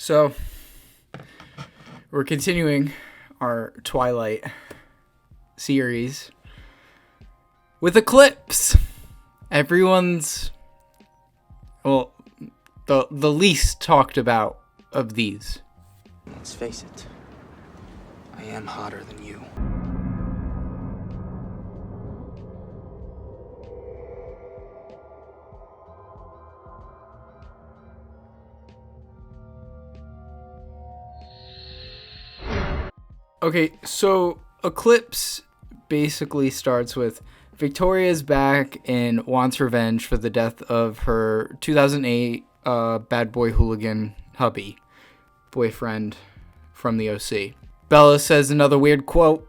So, we're continuing our Twilight series with Eclipse. Everyone's, well, the least talked about of these. Let's face it, I am hotter than you. Okay, so Eclipse basically starts with Victoria's back and wants revenge for the death of her 2008 bad boy hooligan hubby, boyfriend from the OC. Bella says another weird quote.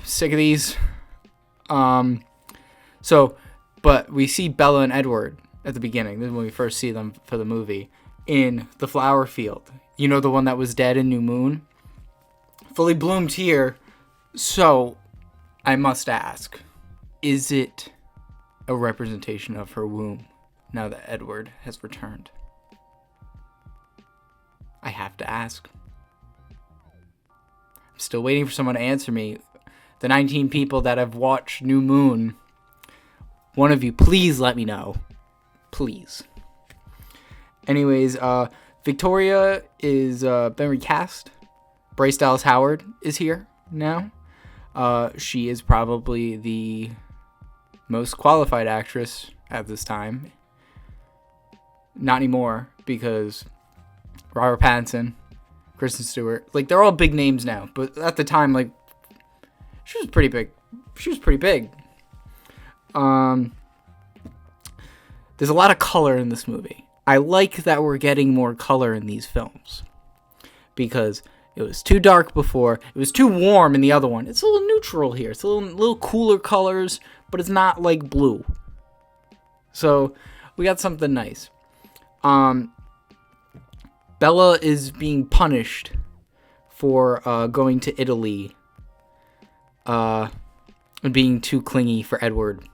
Sick of these. But we see Bella and Edward at the beginning. This is when we first see them for the movie. In the flower field. You know, the one that was dead in New Moon? Fully bloomed here. So, I must ask, is it a representation of her womb now that Edward has returned? I have to ask. I'm still waiting for someone to answer me. The 19 people that have watched New Moon, one of you, please let me know. Please. Anyways, Victoria is been recast. Bryce Dallas Howard is here now. She is probably the most qualified actress at this time. Not anymore, because Robert Pattinson, Kristen Stewart, like, they're all big names now. But at the time, like, she was pretty big. There's a lot of color in this movie. I like that we're getting more color in these films, because it was too dark before. It was too warm in the other one. It's a little neutral here. It's a little cooler colors, but it's not like blue. So we got something nice. Bella is being punished for going to Italy and being too clingy for Edward.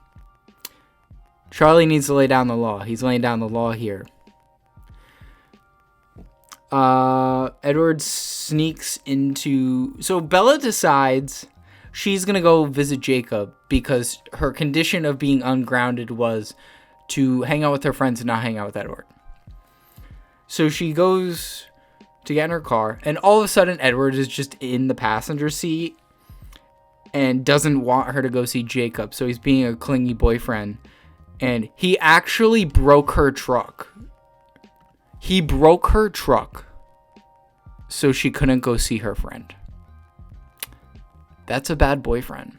Charlie needs to lay down the law. He's laying down the law here. Edward sneaks into... So Bella decides she's going to go visit Jacob because her condition of being ungrounded was to hang out with her friends and not hang out with Edward. So she goes to get in her car, and all of a sudden Edward is just in the passenger seat and doesn't want her to go see Jacob. So he's being a clingy boyfriend, and he actually broke her truck. He broke her truck so she couldn't go see her friend. That's a bad boyfriend.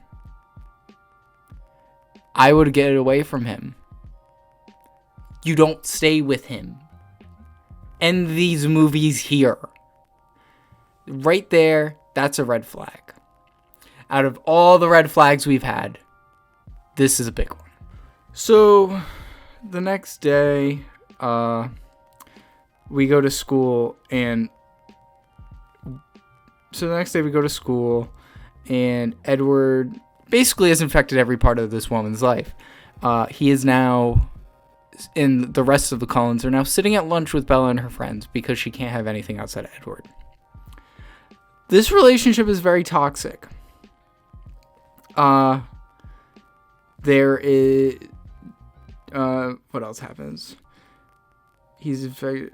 I would get away from him. You don't stay with him. End these movies here. Right there, that's a red flag. Out of all the red flags we've had, this is a big one. So, the next day, we go to school, and Edward basically has infected every part of this woman's life. He is now, and the rest of the Cullens are now sitting at lunch with Bella and her friends because she can't have anything outside of Edward. This relationship is very toxic. There is, what else happens? He's very...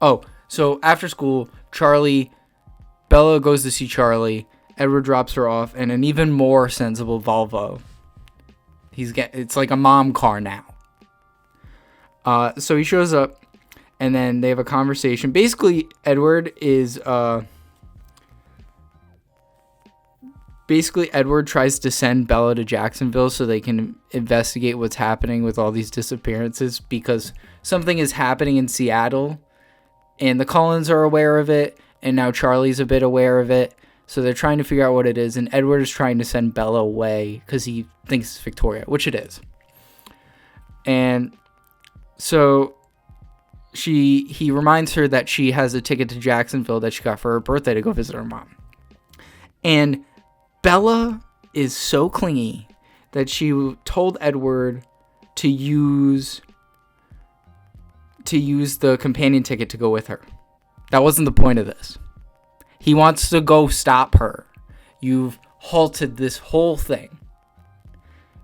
Oh, so after school, Bella goes to see Charlie. Edward drops her off in an even more sensible Volvo. It's like a mom car now. So he shows up, and then they have a conversation. Basically, Edward tries to send Bella to Jacksonville so they can investigate what's happening with all these disappearances, because something is happening in Seattle, and the Cullens are aware of it, and now Charlie's a bit aware of it, so they're trying to figure out what it is, and Edward is trying to send Bella away because he thinks it's Victoria, which it is. And so he reminds her that she has a ticket to Jacksonville that she got for her birthday to go visit her mom. And Bella is so clingy that she told Edward to use the companion ticket to go with her. That wasn't the point of this. He wants to go stop her. You've halted this whole thing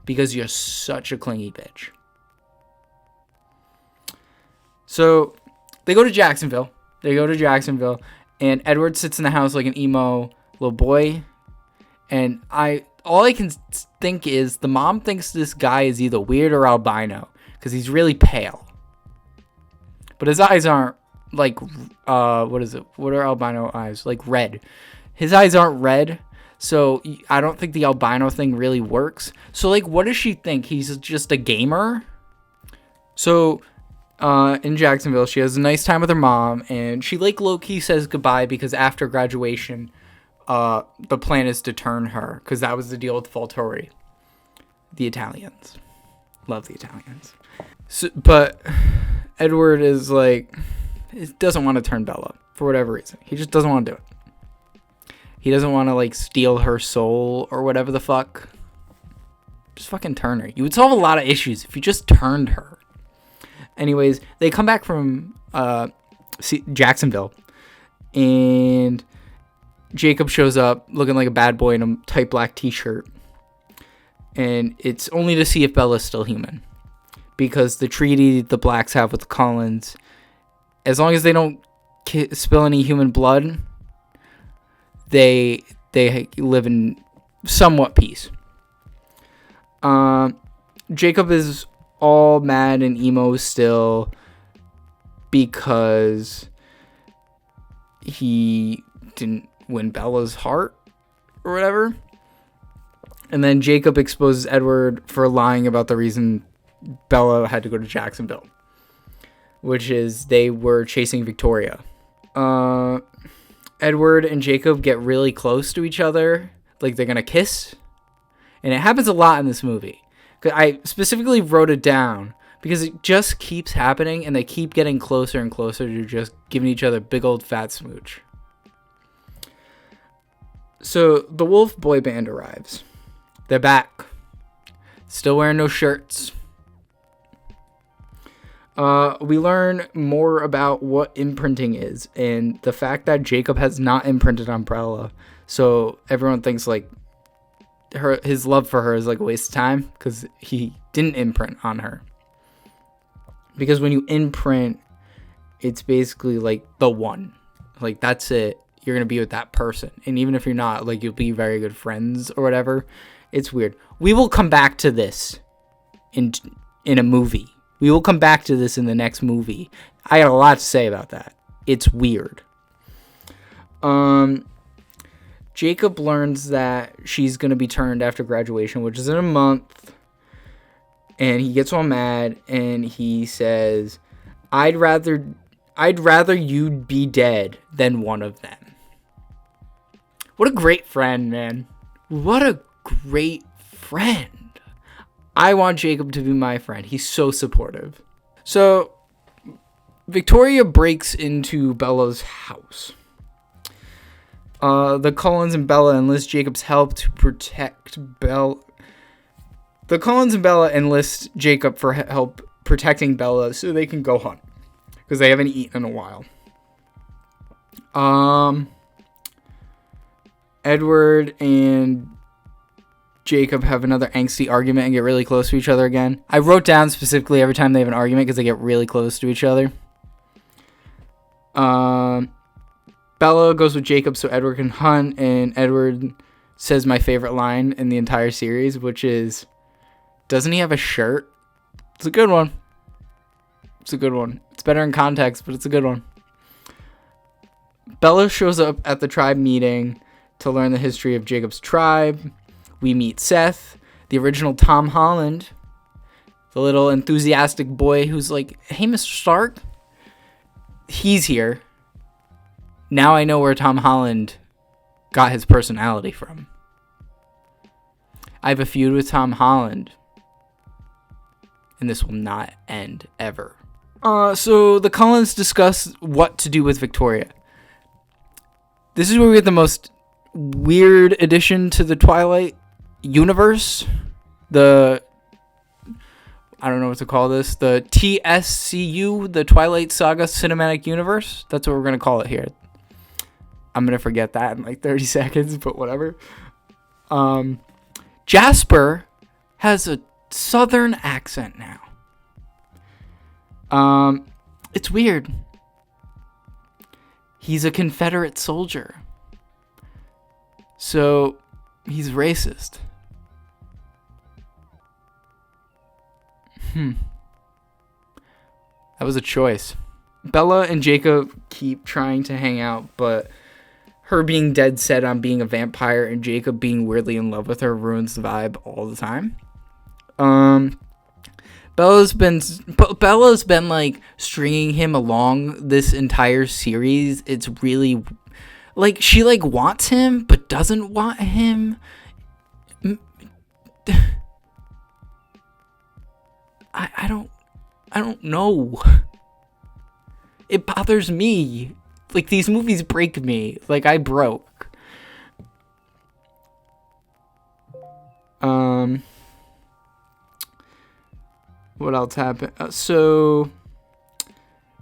because you're such a clingy bitch. So they go to Jacksonville. And Edward sits in the house like an emo little boy. And all I can think is the mom thinks this guy is either weird or albino because he's really pale. But his eyes aren't like, what is it? What are albino eyes? Like red. His eyes aren't red. So I don't think the albino thing really works. So like, what does she think? He's just a gamer? So in Jacksonville, she has a nice time with her mom. And she like low-key says goodbye because after graduation, the plan is to turn her. Because that was the deal with Faltori. The Italians. Love the Italians. So, but Edward is like, he doesn't want to turn Bella for whatever reason. He just doesn't want to do it. He doesn't want to like steal her soul or whatever the fuck. Just fucking turn her. You would solve a lot of issues if you just turned her. Anyways, they come back from Jacksonville, and Jacob shows up looking like a bad boy in a tight black t-shirt, and it's only to see if Bella's still human. Because the treaty the blacks have with the Cullens, as long as they don't spill any human blood, they live in somewhat peace. Jacob is all mad and emo still because he didn't win Bella's heart or whatever. And then Jacob exposes Edward for lying about the reason Bella had to go to Jacksonville, which is they were chasing Victoria. Edward and Jacob get really close to each other, like they're gonna kiss, and it happens a lot in this movie. I specifically wrote it down because it just keeps happening, and they keep getting closer and closer to just giving each other big old fat smooch. So the Wolf boy band arrives. They're back, still wearing no shirts. We learn more about what imprinting is and the fact that Jacob has not imprinted on Bella. So everyone thinks like his love for her is like a waste of time because he didn't imprint on her. Because when you imprint, it's basically like the one. Like that's it. You're going to be with that person. And even if you're not, like you'll be very good friends or whatever. It's weird. We will come back to this in a movie. We will come back to this in the next movie. I got a lot to say about that. It's weird. Jacob learns that she's going to be turned after graduation, which is in a month. And he gets all mad and he says, I'd rather you'd be dead than one of them. What a great friend, man. What a great friend. I want Jacob to be my friend. He's so supportive. So, Victoria breaks into Bella's house. The Cullens and Bella enlist Jacob's help to protect Bella. The Cullens and Bella enlist Jacob for help protecting Bella so they can go hunt. Because they haven't eaten in a while. Edward and Jacob have another angsty argument and get really close to each other again. I wrote down specifically every time they have an argument because they get really close to each other. Bella goes with Jacob so Edward can hunt, and Edward says my favorite line in the entire series, which is, doesn't he have a shirt? It's a good one. It's a good one. It's better in context, but it's a good one. Bella shows up at the tribe meeting to learn the history of Jacob's tribe. We meet Seth, the original Tom Holland, the little enthusiastic boy who's like, hey, Mr. Stark. He's here. Now I know where Tom Holland got his personality from. I have a feud with Tom Holland. And this will not end ever. So the Cullens discuss what to do with Victoria. This is where we get the most weird addition to the Twilight universe. the, I don't know what to call this, the TSCU, the Twilight Saga Cinematic Universe. That's what we're going to call it here. I'm going to forget that in like 30 seconds, but whatever. Jasper has a southern accent now. It's weird. He's a Confederate soldier. So he's racist. That was a choice. Bella and Jacob keep trying to hang out, but her being dead set on being a vampire and Jacob being weirdly in love with her ruins the vibe all the time. Bella's been like stringing him along this entire series. It's really like she like wants him but doesn't want him. I don't know. It bothers me. Like, these movies break me. Like, I broke. What else happened? So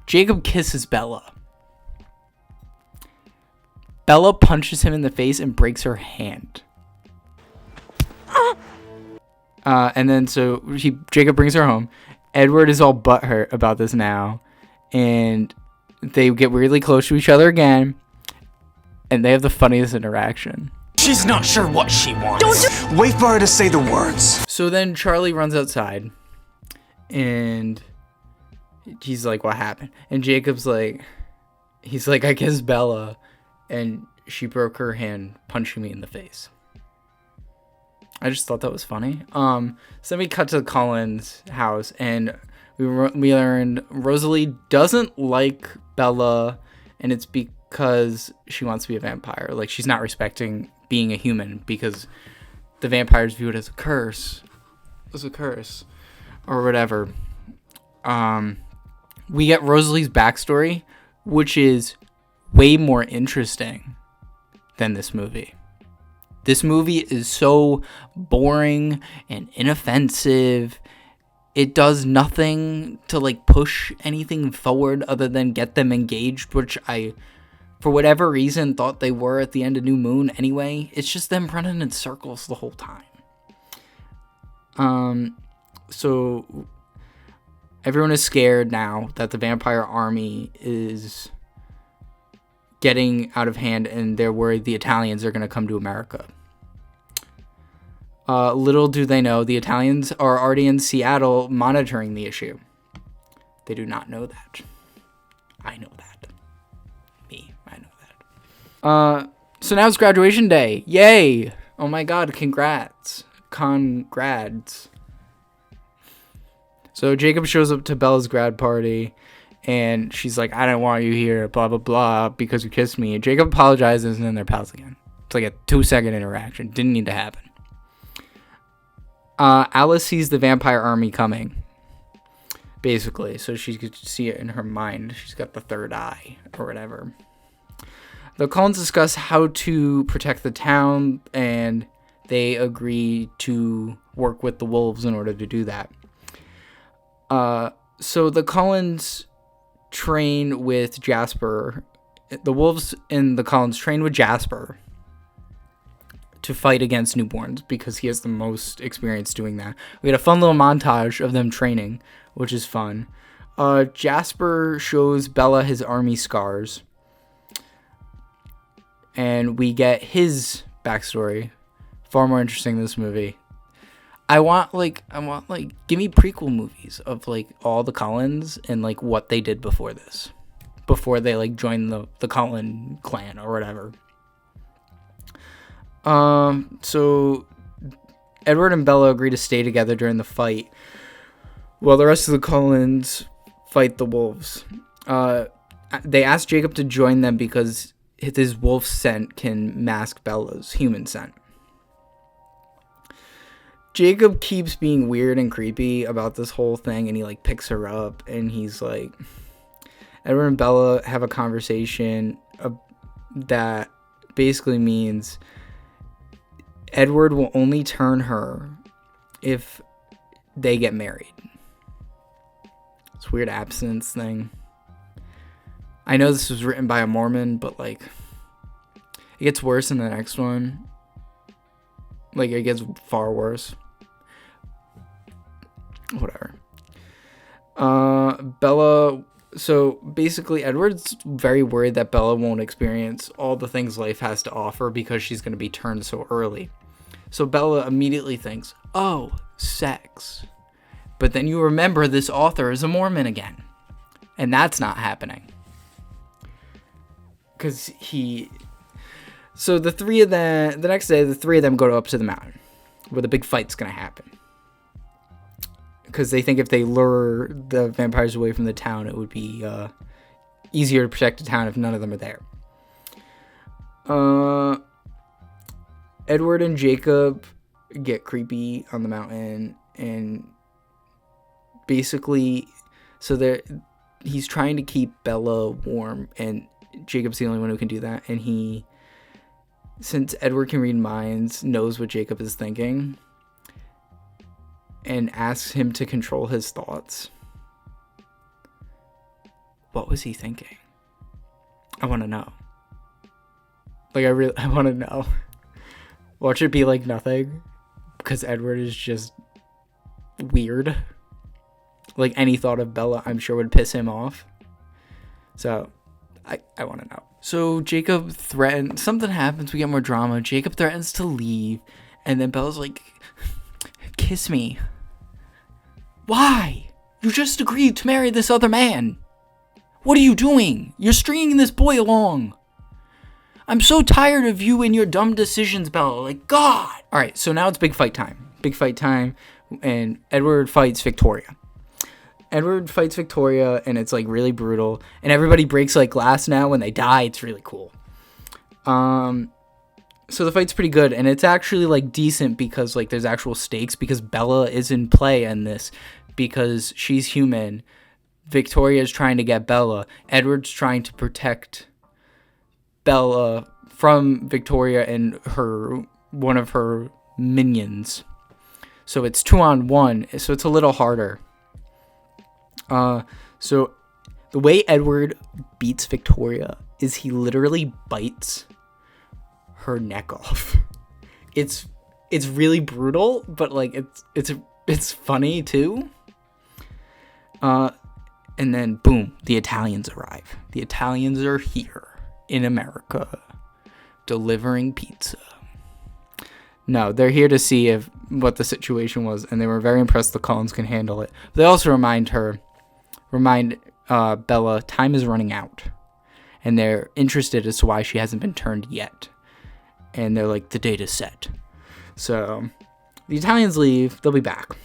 Jacob kisses Bella. Bella punches him in the face and breaks her hand. And then so Jacob brings her home. Edward is all butthurt about this now, and they get weirdly close to each other again, and they have the funniest interaction. She's not sure what she wants. Wait for her to say the words. So then Charlie runs outside, and he's like, what happened? And Jacob's like, he's like, I kissed Bella, and she broke her hand punching me in the face. I just thought that was funny. So then we cut to Cullen's house, and we learned Rosalie doesn't like Bella, and it's because she wants to be a vampire. Like, she's not respecting being a human because the vampires view it as a curse. Or whatever. We get Rosalie's backstory, which is way more interesting than this movie. This movie is so boring and inoffensive. It does nothing to like push anything forward other than get them engaged, which I, for whatever reason, thought they were at the end of New Moon anyway. It's just them running in circles the whole time. So everyone is scared now that the vampire army is getting out of hand, and they're worried the Italians are going to come to America. Little do they know, the Italians are already in Seattle monitoring the issue. They do not know that. I know that. I know that. So now it's graduation day. Yay! Oh my god, congrats. Congrats. So Jacob shows up to Bella's grad party, and she's like, I don't want you here, blah, blah, blah, because you kissed me. And Jacob apologizes, and then they're pals again. It's like a 2-second interaction. Didn't need to happen. Alice sees the vampire army coming, basically, so she could see it in her mind. She's got the third eye, or whatever. The Cullens discuss how to protect the town, and they agree to work with the wolves in order to do that. So the Cullens train with Jasper. The wolves and the Cullens train with Jasper to fight against newborns because he has the most experience doing that. We had a fun little montage of them training, which is fun. Jasper shows Bella his army scars, and we get his backstory. Far more interesting in this movie. I want give me prequel movies of like all the Cullens and like what they did before this, before they like joined the Cullen clan or whatever. So Edward and Bella agree to stay together during the fight while the rest of the Cullens fight the wolves. They ask Jacob to join them because his wolf scent can mask Bella's human scent. Jacob keeps being weird and creepy about this whole thing, and he like picks her up, and he's like, Edward and Bella have a conversation that basically means Edward will only turn her if they get married. It's a weird abstinence thing. I know this was written by a Mormon, but like it gets worse in the next one. Like it gets far worse. Whatever. Bella. So basically, Edward's very worried that Bella won't experience all the things life has to offer because she's going to be turned so early. So Bella immediately thinks, oh, sex. But then you remember this author is a Mormon again. And that's not happening. Because So the three of them, the next day, the three of them go up to the mountain where the big fight's going to happen. Because they think if they lure the vampires away from the town, it would be easier to protect the town if none of them are there. Edward and Jacob get creepy on the mountain, and basically, he's trying to keep Bella warm, and Jacob's the only one who can do that. And since Edward can read minds, knows what Jacob is thinking, and asks him to control his thoughts. What was he thinking? I want to know. Like, I want to know. Watch it be like nothing, because Edward is just weird. Like, any thought of Bella, I'm sure, would piss him off. So, I want to know. So, Jacob threatens, something happens, we get more drama. Jacob threatens to leave, and then Bella's like, kiss me. Why? You just agreed to marry this other man. What are you doing? You're stringing this boy along. I'm so tired of you and your dumb decisions, Bella. Like, God. All right, so now it's big fight time. Big fight time, and Edward fights Victoria. Edward fights Victoria, and it's like really brutal. And everybody breaks like glass now when they die. It's really cool. So the fight's pretty good, and it's actually like decent because like there's actual stakes, because Bella is in play in this because she's human. Victoria's trying to get Bella. Edward's trying to protect Bella from Victoria and one of her minions. So it's 2-on-1, so it's a little harder. So the way Edward beats Victoria is he literally bites her neck off. It's really brutal, but like it's funny too. And then boom, the Italians arrive. The Italians are here in America, delivering pizza. No, they're here to see what the situation was, and they were very impressed the Cullens can handle it. But they also remind Bella time is running out, and they're interested as to why she hasn't been turned yet. And they're like, the date is set. So the Italians leave. They'll be back.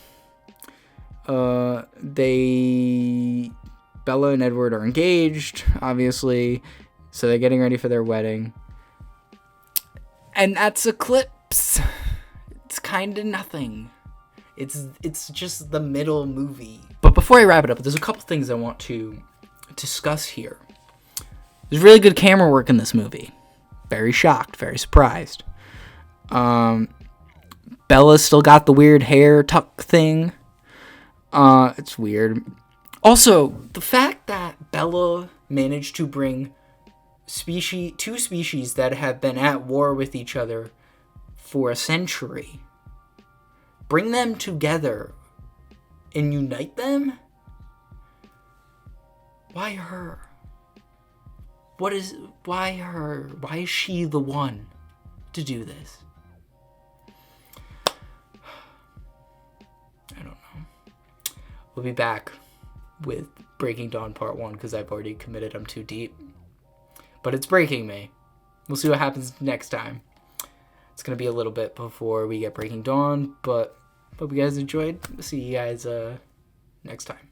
Bella and Edward are engaged, obviously, so they're getting ready for their wedding. And that's Eclipse. It's kind of nothing. It's just the middle movie. But before I wrap it up, there's a couple things I want to discuss here. There's really good camera work in this movie. Very shocked, very surprised. Bella's still got the weird hair tuck thing. It's weird. Also, the fact that Bella managed to bring two species that have been at war with each other for a century, bring them together and unite them? Why her? Why her? Why is she the one to do this? I don't know. We'll be back with Breaking Dawn Part 1 because I've already committed I'm too deep. But it's breaking me. We'll see what happens next time. It's going to be a little bit before we get Breaking Dawn, but hope you guys enjoyed. See you guys next time.